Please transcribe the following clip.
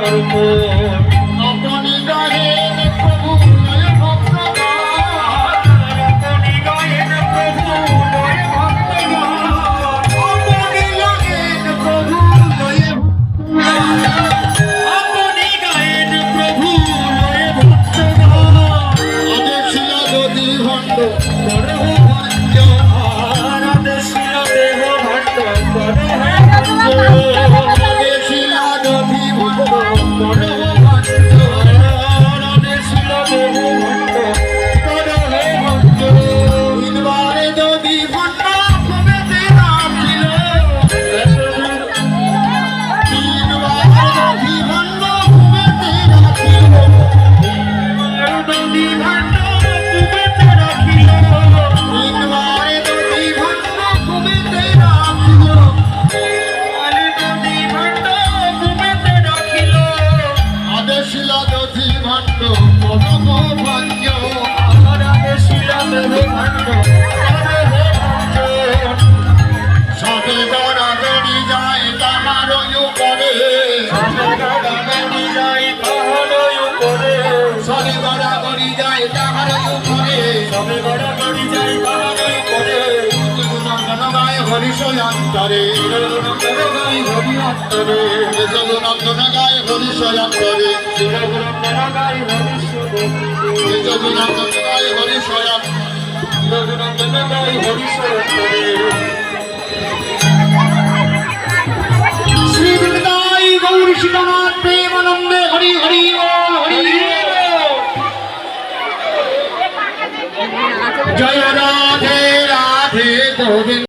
अपनी गायन प्रभु लय भक्तगण अपनी गायन प्रभु लय भक्तगण अपनी गायन प्रभु लय अपनी गायन प्रभु लय भक्तगण आदेशिला যদি ভণ্ড করে হো ভঞ্জ আদেশিলা দেহ ভণ্ড করে হে ভঞ্জ আদেশিলা যদি ভণ্ড করে হো ভঞ্জ আদেশিলা দেহ ভণ্ড করে হে ভঞ্জ তিনবারে যদি ভণ্ড কবেতে রাখিল তিনবারে যদি ভণ্ড কবেতে রাখিল যদি ভণ্ড হরিশয়ান্তরে যদুনন্দন গায় হরিশয়ান্তরে যদুনন্দন গায় হরিশয়ান্তরে শ্রী বৃন্দাই গৌরী সীতানাথ প্রেমানন্দে হরি হরি হরি জয় রাধে রাধে গোবিন্দ।